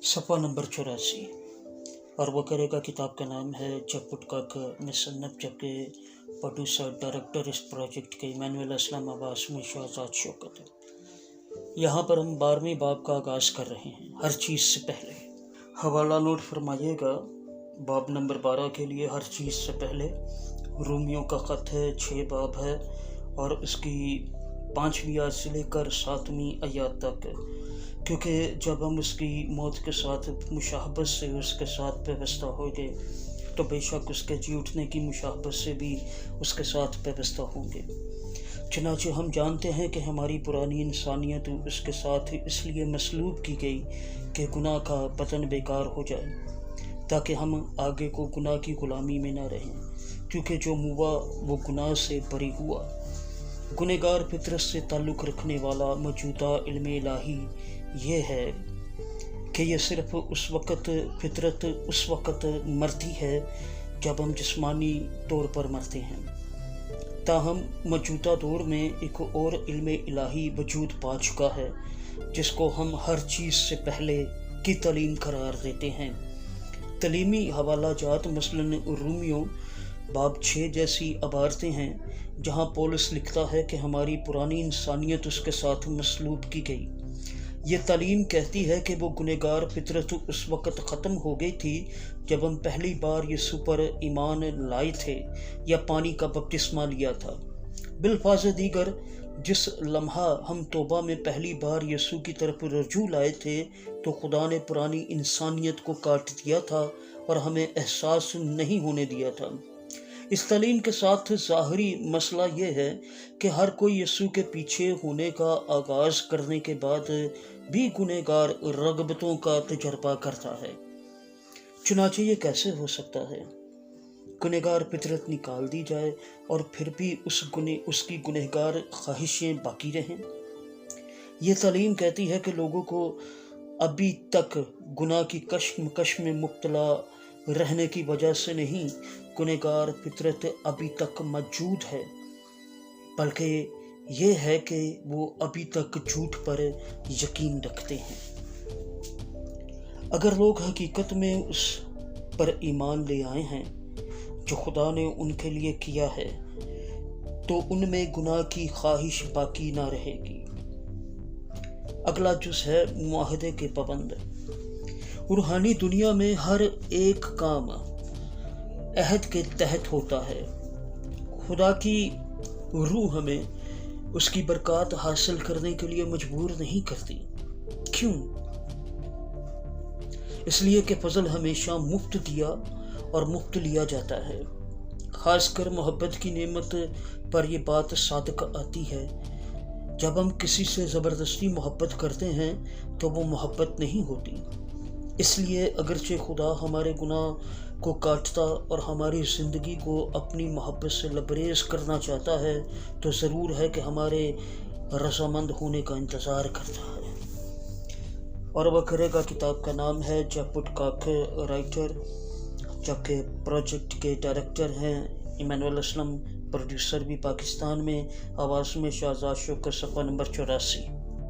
सफ़ा नंबर 84। और वो करेगा किताब का नाम है जब पुटकाक मुसन्नफ़, जबकि प्रोड्यूसर डायरेक्टर इस प्रोजेक्ट के इमानुएल असलम अब्बास में शहजाद शौकत है। यहाँ पर हम 12वें बाब का आगाज़ कर रहे हैं। हर चीज़ से पहले हवाला नोट फरमाइएगा। बाब नंबर 12 के लिए हर चीज़ से पहले रूमियों का ख़त है, 6 बाब है और उसकी 5वीं आयत से लेकर 7वीं आयत तक, क्योंकि जब हम उसकी मौत के साथ मुशाहबत से उसके साथ पेवस्ता हो गए तो बेशक उसके जी उठने की मुशाहबत से भी उसके साथ पेवस्ता होंगे। चनाचे हम जानते हैं कि हमारी पुरानी इंसानियत उसके साथ इसलिए मसलूब की गई कि गुनाह का पतन बेकार हो जाए, ताकि हम आगे को गुनाह की ग़ुलामी में न रहें, क्योंकि जो मुआ वो गुनाह से बरी हुआ। गुनहगार फितरत से ताल्लुक़ रखने वाला मौजूदा इल्म इलाही ये है कि यह सिर्फ़ उस वक़्त फितरत उस वक़्त मरती है जब हम जिस्मानी तौर पर मरते हैं। ताहम मौजूदा दौर में एक और इल्म इलाही वजूद पा चुका है जिसको हम हर चीज़ से पहले की तालीम करार देते हैं। तलीमी हवाला जात मसलन रूमियों बाब 6 जैसी इबारतें हैं जहाँ पौलुस लिखता है कि हमारी पुरानी इंसानियत उसके साथ मसलूब की गई। ये तालीम कहती है कि वो गुनहगार फितरत उस वक़्त ख़त्म हो गई थी जब हम पहली बार यीशु पर ईमान लाए थे या पानी का बपतिस्मा लिया था। बिलफाज़ दीगर, जिस लम्हा हम तौबा में पहली बार यीशु की तरफ रजू लाए थे तो खुदा ने पुरानी इंसानियत को काट दिया था और हमें एहसास नहीं होने दिया था। इस तालीम के साथ ज़ाहरी मसला ये है कि हर कोई यीशु के पीछे होने का आगाज़ करने के बाद भी गुनहगार रगबतों का तजर्बा करता है। चुनाचे ये कैसे हो सकता है? गुनहगार फितरत निकाल दी जाए और फिर भी उसकी गुनहगार ख्वाहिशें बाकी रहें। ये तालीम कहती है कि लोगों को अभी तक गुनाह की कश्मकश में मुब्तला रहने की वजह से नहीं, गुनहगार फितरत अभी तक मौजूद है, बल्कि ये है कि वो अभी तक झूठ पर यकीन रखते हैं। अगर लोग हकीकत में उस पर ईमान ले आए हैं जो खुदा ने उनके लिए किया है, तो उनमें गुनाह की ख्वाहिश बाकी ना रहेगी। अगला जुज़ है मुआहदे के पाबंद। रूहानी दुनिया में हर एक काम अहद के तहत होता है। खुदा की रूह हमें उसकी बरकत हासिल करने के लिए मजबूर नहीं करती। क्यों? इसलिए कि फजल हमेशा मुफ्त दिया और मुफ्त लिया जाता है। खासकर मोहब्बत की नेमत पर यह बात सादक आती है। जब हम किसी से ज़बरदस्ती मोहब्बत करते हैं तो वो मोहब्बत नहीं होती। इसलिए अगरचे खुदा हमारे गुनाह को काटता और हमारी ज़िंदगी को अपनी मोहब्बत से लबरेज करना चाहता है, तो ज़रूर है कि हमारे रज़ामंद होने का इंतज़ार करता है। और वह करेगा किताब का नाम है जब पुटकाक राइटर, जबकि प्रोजेक्ट के डायरेक्टर हैं इमानुएल असलम, प्रोड्यूसर भी पाकिस्तान में, आवाज़ में शहजाद शौकत, सफ़ा नंबर 84।